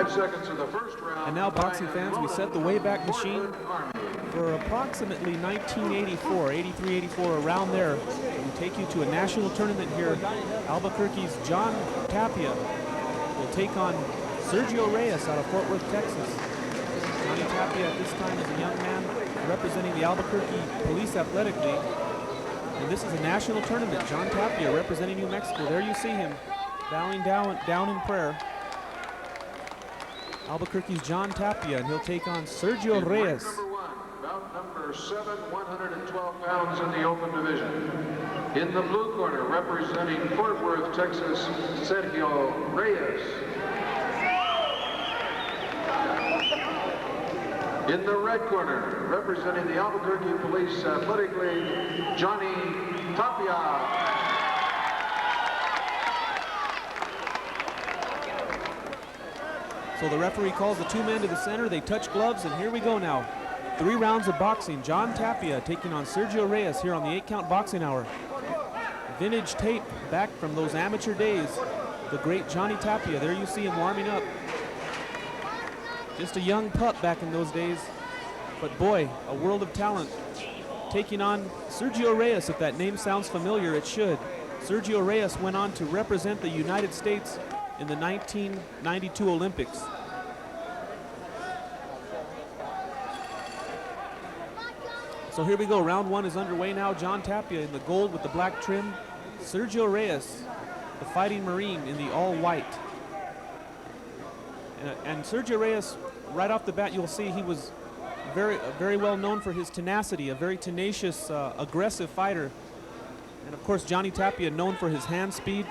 5 seconds of the first round. And now, boxing fans, we set the Wayback Machine for approximately 1984, 83, 84, around there. We take you to a national tournament here. Albuquerque's John Tapia will take on Sergio Reyes out of Fort Worth, Texas. Johnny Tapia at this time is a young man representing the Albuquerque Police Athletic League. And this is a national tournament. John Tapia representing New Mexico. There you see him bowing down in prayer. Albuquerque's John Tapia, and he'll take on Sergio Reyes. Number 1, bout number 7, 112 pounds in the open division. In the blue corner, representing Fort Worth, Texas, Sergio Reyes. In the red corner, representing the Albuquerque Police Athletic League, Johnny Tapia. So the referee calls the two men to the center. They touch gloves, and here we go now. 3 rounds of boxing. John Tapia taking on Sergio Reyes here on the 8-count boxing hour. Vintage tape back from those amateur days. The great Johnny Tapia. There you see him warming up. Just a young pup back in those days. But boy, a world of talent. Taking on Sergio Reyes. If that name sounds familiar, it should. Sergio Reyes went on to represent the United States in the 1992 Olympics. So here we go, round 1 is underway now. John Tapia in the gold with the black trim. Sergio Reyes, the fighting Marine, in the all white. And Sergio Reyes, right off the bat, you'll see he was very well known for his tenacity, a very tenacious, aggressive fighter. And of course, Johnny Tapia known for his hand speed.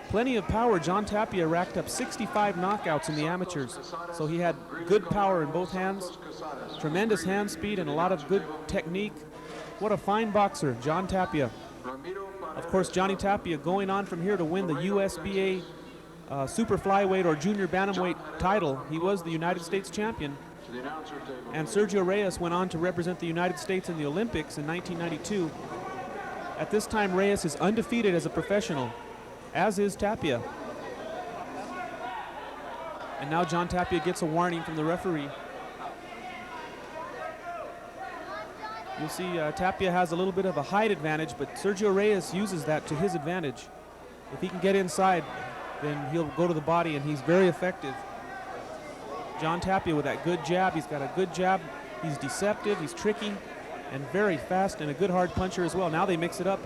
Plenty of power. John Tapia racked up 65 knockouts in the amateurs. So he had good power in both hands, tremendous hand speed, and a lot of good technique. What a fine boxer, John Tapia. Of course, Johnny Tapia going on from here to win the USBA super flyweight or junior bantamweight title. He was the United States champion. And Sergio Reyes went on to represent the United States in the Olympics in 1992. At this time, Reyes is undefeated as a professional, as is Tapia. And now John Tapia gets a warning from the referee. You'll see Tapia has a little bit of a height advantage, but Sergio Reyes uses that to his advantage. If he can get inside, then he'll go to the body, and he's very effective. John Tapia with that good jab. He's got a good jab. He's deceptive, he's tricky, and very fast, and a good hard puncher as well. Now they mix it up.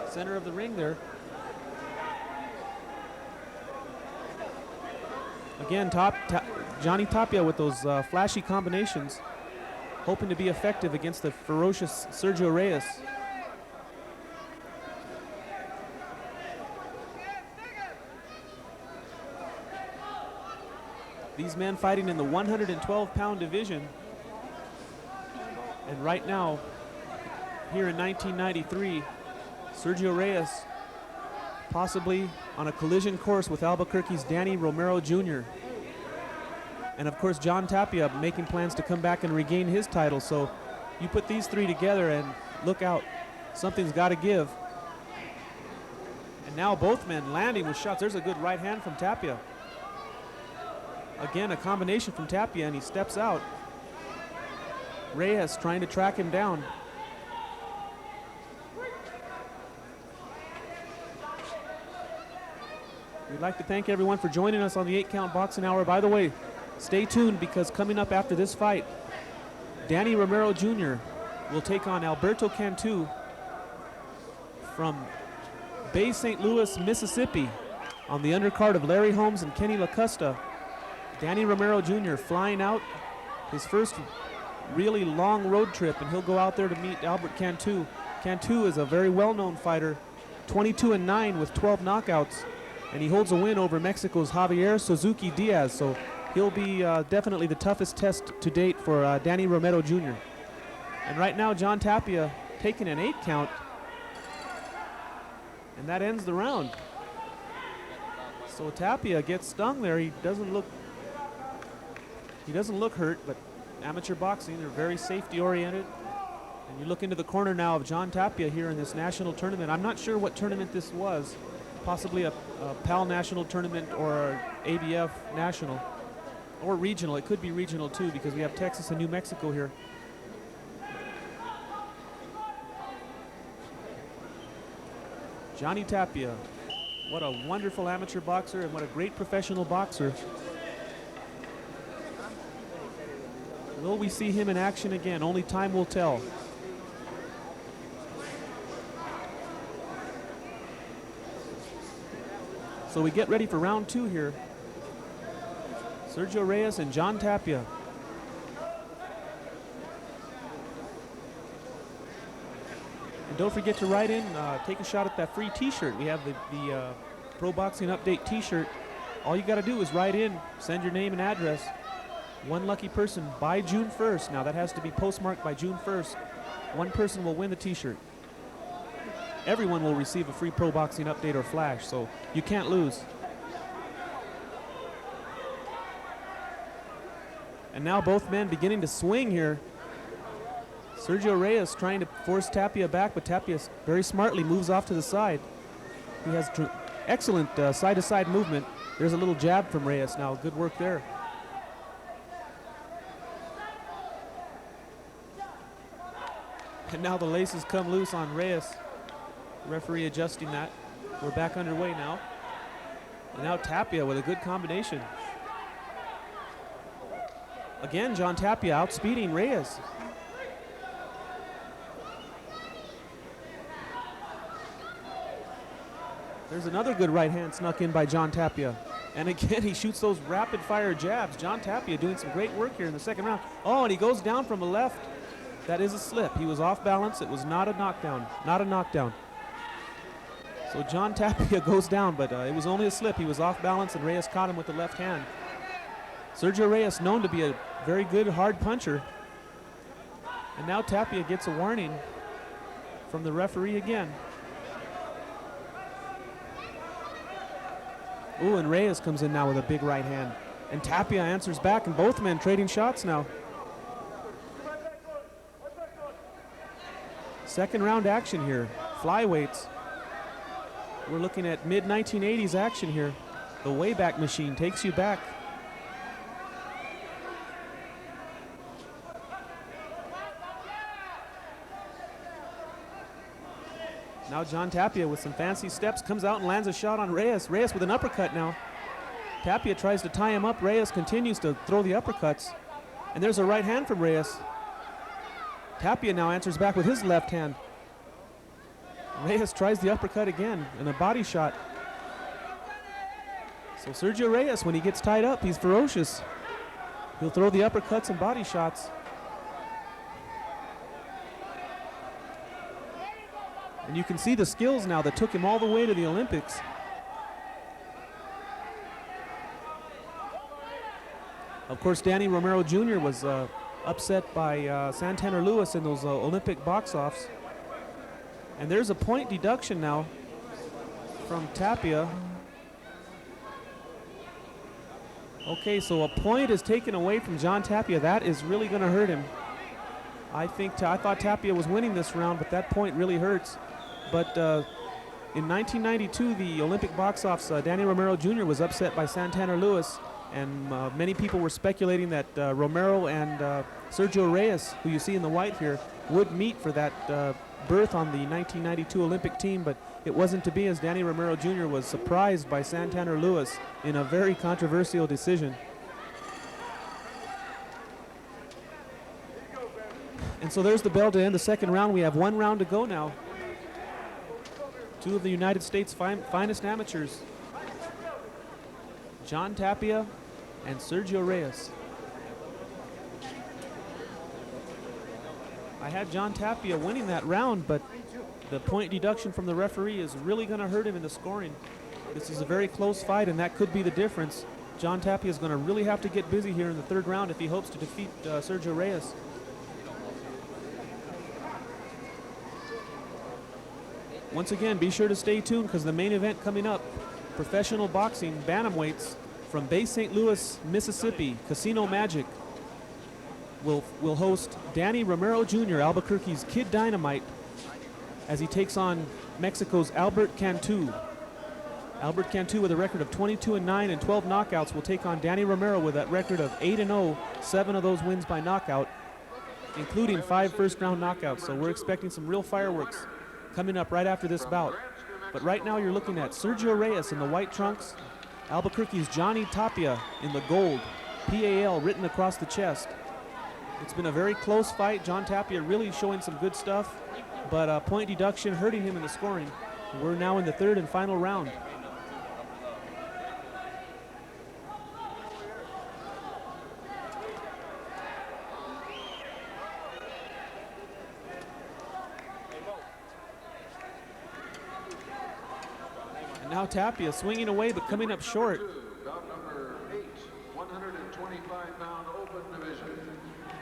Center of the ring there. Again, Johnny Tapia with those flashy combinations, hoping to be effective against the ferocious Sergio Reyes. These men fighting in the 112-pound division. And right now, here in 1993, Sergio Reyes possibly on a collision course with Albuquerque's Danny Romero Jr. And of course, John Tapia making plans to come back and regain his title. So you put these three together and look out, something's got to give. And now both men landing with shots. There's a good right hand from Tapia. Again, a combination from Tapia, and he steps out. Reyes trying to track him down. We'd like to thank everyone for joining us on the 8-Count Boxing Hour. By the way, stay tuned, because coming up after this fight, Danny Romero Jr. will take on Alberto Cantu from Bay St. Louis, Mississippi, on the undercard of Larry Holmes and Kenny LaCosta. Danny Romero Jr. flying out, his first really long road trip, and he'll go out there to meet Albert Cantu. Cantu is a very well-known fighter, 22-9 with 12 knockouts, and he holds a win over Mexico's Javier Suzuki Diaz, so he'll be definitely the toughest test to date for Danny Romero Jr. And right now, John Tapia taking an 8-count, and that ends the round. So Tapia gets stung there. He doesn't look hurt, but amateur boxing, they're very safety oriented. And you look into the corner now of John Tapia here in this national tournament. I'm not sure what tournament this was, possibly a P.A.L. national tournament or ABF national. or regional. It could be regional too, because we have Texas and New Mexico here. Johnny Tapia, what a wonderful amateur boxer and what a great professional boxer. Will we see him in action again? Only time will tell. So we get ready for round 2 here. Sergio Reyes and John Tapia. And don't forget to write in, take a shot at that free t-shirt. We have the Pro Boxing Update t-shirt. All you got to do is write in, send your name and address. One lucky person by June 1st. Now that has to be postmarked by June 1st. One person will win the t-shirt. Everyone will receive a free Pro Boxing Update or flash, so you can't lose. And now both men beginning to swing here. Sergio Reyes trying to force Tapia back, but Tapia very smartly moves off to the side. He has excellent side-to-side movement. There's a little jab from Reyes now. Good work there. And now the laces come loose on Reyes. Referee adjusting that. We're back underway now. And now Tapia with a good combination. Again, John Tapia outspeeding Reyes. There's another good right hand snuck in by John Tapia. And again, he shoots those rapid fire jabs. John Tapia doing some great work here in the second round. Oh, and he goes down from the left. That is a slip. He was off balance. It was not a knockdown. Not a knockdown. So John Tapia goes down, but it was only a slip. He was off balance, and Reyes caught him with the left hand. Sergio Reyes known to be a very good hard puncher. And now Tapia gets a warning from the referee again. Ooh, and Reyes comes in now with a big right hand. And Tapia answers back, and both men trading shots now. Second round action here. Flyweights. We're looking at mid-1980s action here. The Wayback Machine takes you back. Now John Tapia with some fancy steps comes out and lands a shot on Reyes. Reyes with an uppercut now. Tapia tries to tie him up. Reyes continues to throw the uppercuts. And there's a right hand from Reyes. Tapia now answers back with his left hand. Reyes tries the uppercut again and a body shot. So Sergio Reyes, when he gets tied up, he's ferocious. He'll throw the uppercuts and body shots. And you can see the skills now that took him all the way to the Olympics. Of course, Danny Romero Jr. was upset by Santana Lewis in those Olympic box-offs. And there's a point deduction now from Tapia. Okay, so a point is taken away from John Tapia. That is really going to hurt him. I thought Tapia was winning this round, but that point really hurts. But in 1992, the Olympic box-offs, Danny Romero Jr. was upset by Santana Lewis, and many people were speculating that Romero and Sergio Reyes, who you see in the white here, would meet for that berth on the 1992 Olympic team, but it wasn't to be, as Danny Romero Jr. was surprised by Santana Lewis in a very controversial decision. And so there's the bell to end the second round. We have one round to go now. Two of the United States' finest amateurs, John Tapia and Sergio Reyes. I had John Tapia winning that round, but the point deduction from the referee is really going to hurt him in the scoring. This is a very close fight, and that could be the difference. John Tapia is going to really have to get busy here in the third round if he hopes to defeat Sergio Reyes. Once again, be sure to stay tuned, because the main event coming up, professional boxing bantamweights from Bay St. Louis, Mississippi, Casino Magic, will host Danny Romero Jr., Albuquerque's Kid Dynamite, as he takes on Mexico's Albert Cantu. Albert Cantu with a record of 22-9 and 12 knockouts will take on Danny Romero with that record of 8-0, 7 of those wins by knockout, including 5 first-round knockouts. So we're expecting some real fireworks coming up right after this bout. But right now you're looking at Sergio Reyes in the white trunks, Albuquerque's Johnny Tapia in the gold, P.A.L. written across the chest. It's been a very close fight. John Tapia really showing some good stuff, but point deduction hurting him in the scoring. We're now in the third and final round. And now Tapia swinging away but coming up short. Bout number 8, 125-pound open division.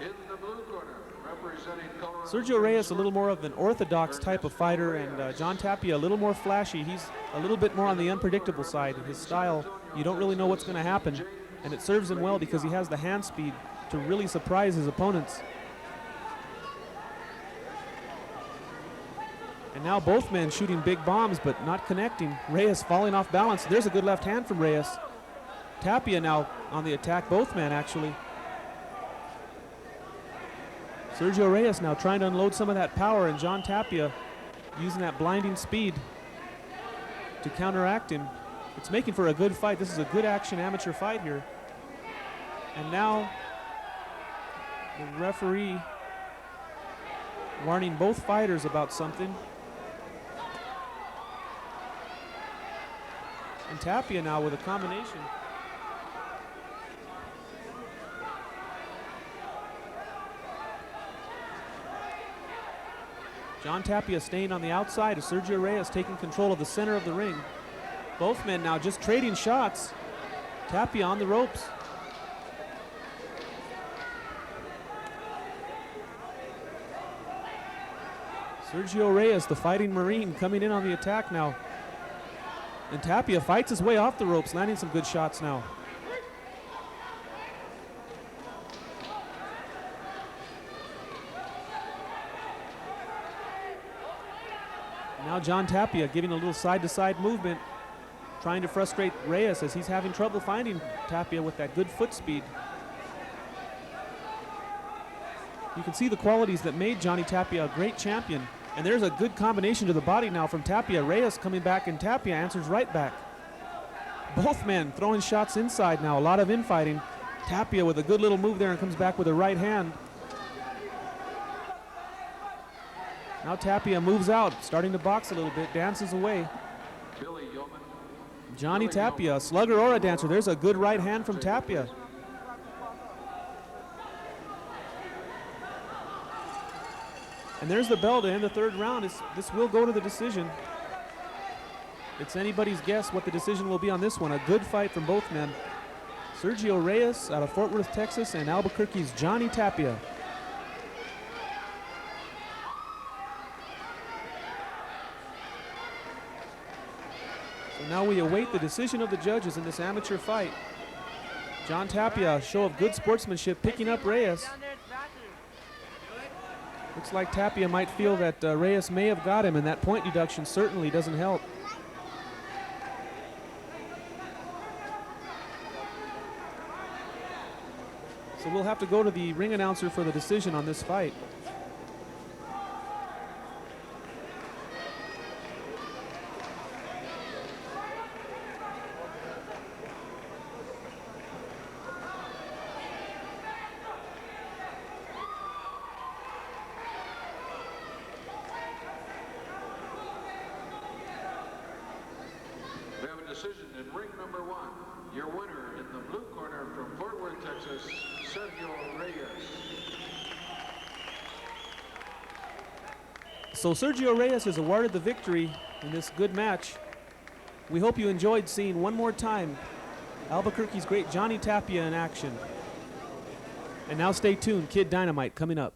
In the blue corner, representing Colorado. Sergio Reyes a little more of an orthodox type of fighter, and John Tapia a little more flashy. He's a little bit more on the unpredictable side. His style, you don't really know what's going to happen, and it serves him well because he has the hand speed to really surprise his opponents. And now both men shooting big bombs but not connecting. Reyes falling off balance. There's a good left hand from Reyes. Tapia now on the attack, both men actually. Sergio Reyes now trying to unload some of that power, and John Tapia using that blinding speed to counteract him. It's making for a good fight. This is a good action amateur fight here. And now the referee warning both fighters about something. And Tapia now with a combination. John Tapia staying on the outside as Sergio Reyes taking control of the center of the ring. Both men now just trading shots. Tapia on the ropes. Sergio Reyes, the fighting Marine, coming in on the attack now. And Tapia fights his way off the ropes, landing some good shots now. Now John Tapia giving a little side-to-side movement, trying to frustrate Reyes as he's having trouble finding Tapia with that good foot speed. You can see the qualities that made Johnny Tapia a great champion. And there's a good combination to the body now from Tapia. Reyes coming back, and Tapia answers right back. Both men throwing shots inside now, a lot of infighting. Tapia with a good little move there and comes back with a right hand. Now Tapia moves out, starting to box a little bit, dances away. Johnny Tapia, a slugger or a dancer. There's a good right hand from Tapia. And there's the bell to end the third round. This will go to the decision. It's anybody's guess what the decision will be on this one. A good fight from both men. Sergio Reyes out of Fort Worth, Texas, and Albuquerque's Johnny Tapia. So now we await the decision of the judges in this amateur fight. John Tapia, a show of good sportsmanship, picking up Reyes. Looks like Tapia might feel that Reyes may have got him, and that point deduction certainly doesn't help. So we'll have to go to the ring announcer for the decision on this fight. We have a decision in ring number 1. Your winner in the blue corner from Fort Worth, Texas, Sergio Reyes. So Sergio Reyes is awarded the victory in this good match. We hope you enjoyed seeing one more time Albuquerque's great Johnny Tapia in action. And now stay tuned, Kid Dynamite coming up.